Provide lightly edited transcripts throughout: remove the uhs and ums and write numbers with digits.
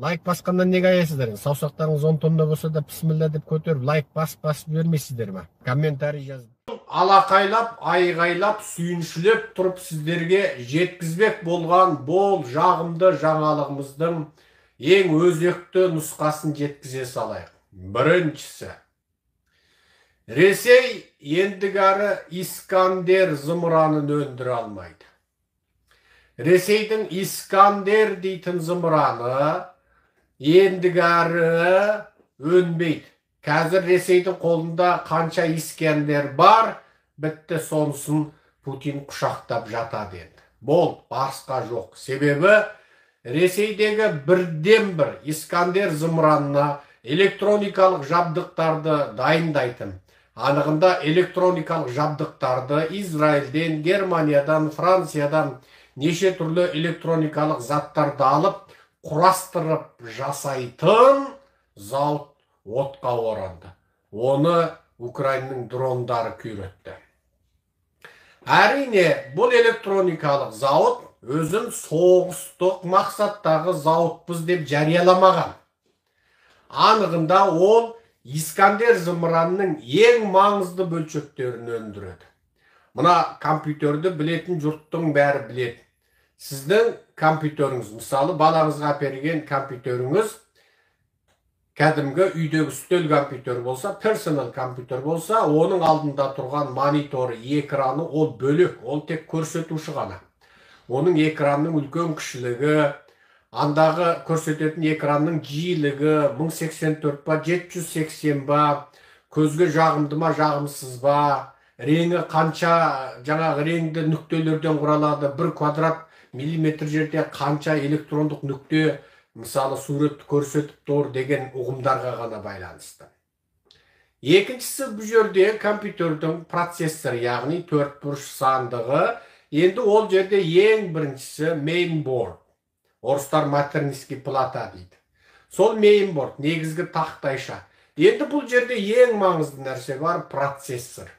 Лайк басқаннан неге аясыздар? Саусақтарыңыз 10 тонна болса да бисмилла деп көтеріп, лайк басып бермейсіздер ме? Комментарий жазып. Алақайлап, айғайлап, сүйіншілеп тұрып сіздерге жеткізбек болған бол жағымды жаңалығымыздың ең өзекті нұсқасын жеткізе салайық. Біріншісі, Ресей ендігәрі Искандер зымыранын өндіре алмайды. Ресейдің Искандер дейтін зымыраны ендігәрі өнбейді. Қазір Ресейдің қолында қанша Искандер бар, бітті, сонысын Путин құшақтап жатады енді. Бол, басқа жоқ. Себебі Ресейдегі бірден бір Искандер зымыранына электроникалық жабдықтарды дайындайтын. Анығында электроникалық жабдықтарды Израильден, Германиядан, Франциядан неше түрлі электроникалық заттарды алып, құрастырып жасайтын зауыт отқа оранды. Оны Украинаның дрондары күйретті. Әрине, бұл электроникалық зауыт өзін соғыстық мақсаттағы зауытпыз деп жарияламаған. Анығында ол Искандер зымыранның ең маңызды бөлшектерін өндіреді. Мына компьютерді білетін жұрттың бәрі біледі. Сіздің компьютеріңіз, мысалы балаңызға берген компьютеріңіз кәдімгі үйдегі үстел компьютер болса, персонал компьютер болса, оның алдында тұрған мониторы, экраны ол бөлек, ол тек көрсетуші ғана. Оның экранның үлкен кішілігі, андағы көрсететін экранның жиілігі 1084 ба, 780 ба, көзге жағымды ма, жағымсыз ба, реңі қанша, жаңағы реңді нүктелерден құралады, 1 квадрат миллиметр жерде қанша электрондық нүкте, мысалы суретті көрсетіп тұр деген ұғымдарға ғана байланысты. Екіншісі, бұл жерде компьютердің процессор, яғни 4 бұрыш сандығы, енді ол жерде ең біріншісі mainboard. Орыстар материнский плата дейді. Сол mainboard, негізгі тақтайша. Енді бұл жерде ең маңызды нәрсе бар, процессор.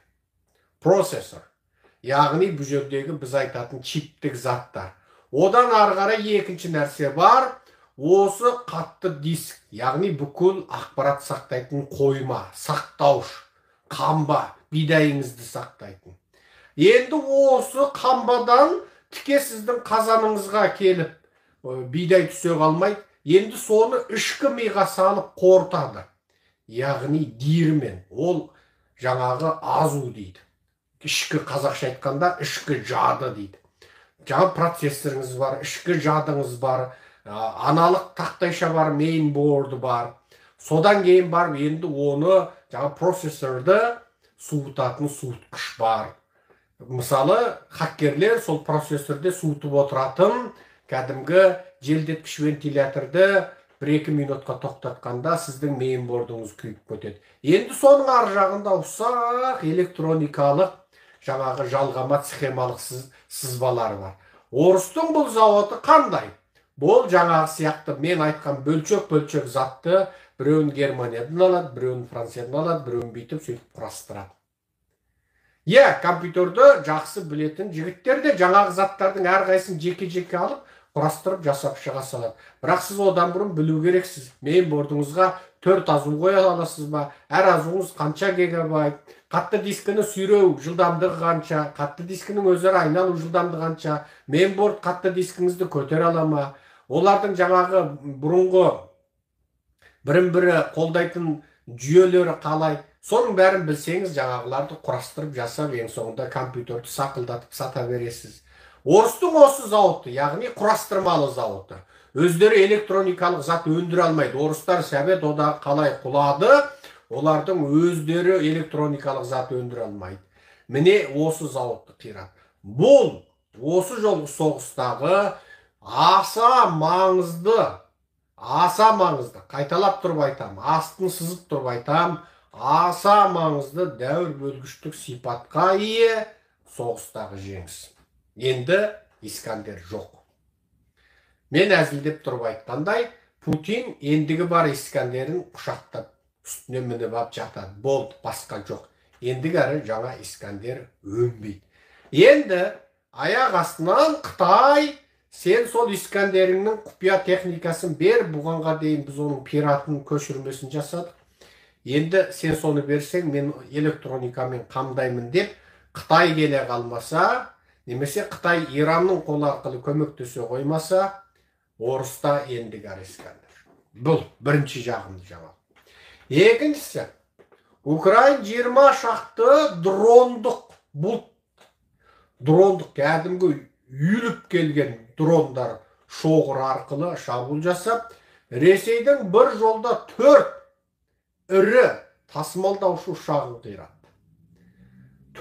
Яғни бұл жердегі біз айтатын чиптік заттар. Одан арғара екінші нәрсе бар, осы қатты диск, яғни бүкіл ақпарат сақтайтын қойма, сақтауыш, қамба, бидайыңызды сақтайтын. Енді осы қамбадан тіке сіздің қазаныңызға келіп, бидай түсе қалмайды, енді соны ішкі миға салып қорытады. Яғни диірмен, ол жаңағы азу дейді. Ішкі қазақша айтқанда ішкі жады дейді. Жаңа процессорыңыз бар, ішкі жадыңыз бар, аналық тақтайша бар, mainboard бар. Содан кейін бар, енді оны жаңа процессорды суытатын суытқыш бар. Мысалы, хаккерлер сол процессорды суытып отыратын кәдімгі желдеткіш вентиляторды 1-2 минутқа тоқтатқанда сіздің mainboardыңыз күйіп кетеді. Енді соның ар жағында ұсақ электроникалық жаңағы жалғама схемалық сызбалар бар. Орыстың бұл зауыты қандай? Бұл жаңағы сияқты мен айтқан бөлшек затты біреуін Германиядан алады, біреуін Франциядан алады, біреуін бүйтіп сөйтіп құрастырады. Компьютерді жақсы білетін жігіттер де жаңағы заттардың әрқайсысын жеке-жеке алып, құрастырып жасап шыға салады. Бірақ сіз одан бұрын білу керексіз. Mainboardыңызға 4 азу қоя аласыз ба? Әр азуыңыз қанша гигабайт? Қатты дискіні сүйреу жылдамдығы қанша? Қатты дискінің өзара айналу жылдамдығы қанша? Mainboard қатты дискіңізді көтере ала ма? Олардың жаңағы бұрынғы бірін-бірі қолдайтын жүйелері қалай? Соның бәрін білсеңіз, жаңағыларды құрастырып жасап, ең соңында компьютерді сақылдатып сата бересіз. Орыстың осы зауыты, яғни құрастырмалы зауыты. Өздері электроникалық зат өндіре алмайды. Орыстар Совет одағы қалай құлады, олардың өздері электроникалық зат өндіре алмайды. Міне осы зауытты қирады. Бұл осы жолғы соғыстағы аса маңызды, қайталап тұрып айтам, астын сызып тұрып айтам, аса маңызды дәуір бөлгіштік сипатқа ие соғыстағы жеңіс. Енді Искандер жоқ. Мен әзілдеп тұрып айтқандай, Путин ендігі бар Искандерін құшақтап, үстіне мініп ап жатады. Болды, басқа жоқ. Ендігі әрі жаңа Искандер өнбейді. Енді аяқ астынан Қытай Сен сол Искандеріңнің құпия техникасын бер, бұғанға дейін біз оның пиратын көшірмесін жасадық. Енді сен соны берсең, мен электроникамен қамдаймын деп, Қытай келе қалмаса, немесе Қытай Иранның қолы арқылы көмектесе қоймаса, орыста енді бар Искандер. Бұл бірінші жағымды жаңалық. Екіншісі, Украин 20 шақты дрондық кәдімгі үйіліп келген дрондар шоғыр арқылы шабуыл жасап, Ресейдің бір жолда 4 ірі тасымалдаушы ұшағын қиратты.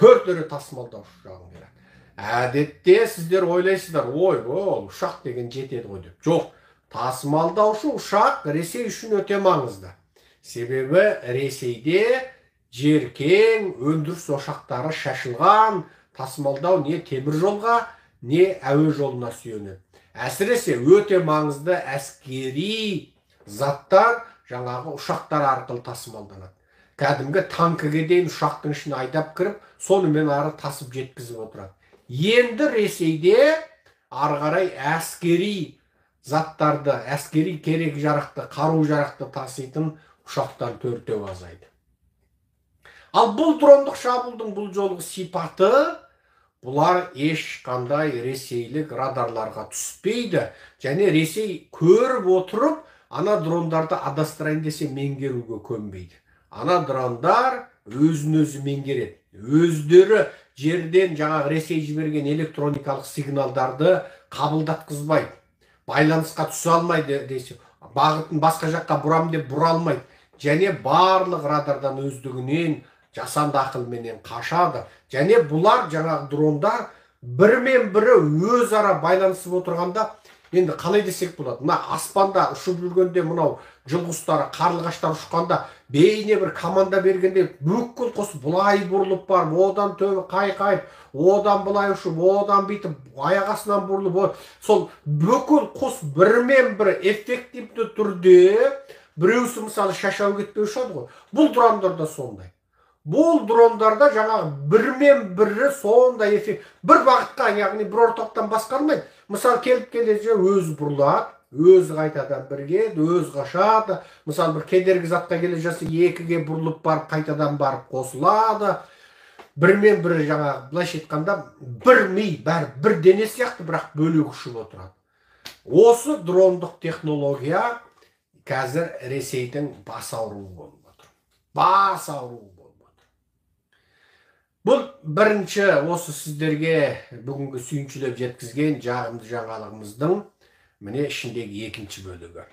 4 ірі тасымалдаушы ұшағын қиратты. Әдетте сіздер ойлайсыздар, ой, ол ұшақ деген жетеді ғой деп. Жоқ, тасымалдаушы ұшақ Ресей үшін өте маңызды. Себебі Ресейде жеркең өндіріс ошақтары шашылған, тасымалдау не темір жолға, не әуе жолына сүйенеді. Әсіресе өте маңызды әскери заттар жаңағы ұшақтар арқылы тасымалданады. Кәдімгі танкіге дейін ұшақтың ішіне айдап кіріп, сонымен ары тасып жеткізіп отырады. Енді Ресейде ары қарай әскери заттарды, әскери керек жарақты, қару жарақты таситын ұшақтар 4-еу азайды. Ал бұл дрондық шабуылдың бұл жолғы сипаты, бұлар ешқандай ресейлік радарларға түспейді. Және Ресей көріп отырып, ана дрондарды адастырайын десе меңгеруге көнбейді. Ана дрондар өзін-өзі меңгереді. Өздері жерден жаңағы Ресей жіберген электроникалық сигналдарды қабылдатқызбайды. Байланысқа түсе алмайды десе, бағытын басқа жаққа бұрам деп бұра алмайды. Және барлық радардан өздігінен жасанды ақылменен қашады. Және бұлар жаңағы дрондар бірімен бірі өзара байланысып отырғанда, енді қалай десек болады, мына аспанда ұшып жүргенде мынау жылғұстары, қарлығаштар ұшқанда бейне бір команда бергенде бүкіл қос бұлай бұрылып барып, одан төбе қайқайып, одан бұлай ұшып, одан бүйтіп, аяқ астынан бұрылып, сол бүкіл қос бірімен бірі эффективті түрде біреусі мысалы шашау кетпей ұшады ғой. Бұл дрондарда сондай. Бұл дрондарда жаңағы бірімен бірі сондай эффект. Бір бағытқа, яғни бір ортақтан басқармайды. Мысалы келіп келеді, өзі бұрылады, өзі қайтадан бірге, өзі қашады. Мысалы бір кедергі затқа келе жасы екіге бұрылып барып, қайтадан барып қосылады. Бірімен бірі жаңағы былайша айтқанда бір ми, бір дене сияқты, бірақ бөлек ұшып отырады. Осы дрондық технология қазір Ресейдің бас ауруы болып отыр. Бас ауруы болып отыр. Бұл бірінші осы сіздерге бүгінгі сүйіншілеп жеткізген жағымды жаңалығымыздың міне ішіндегі екінші бөлігі.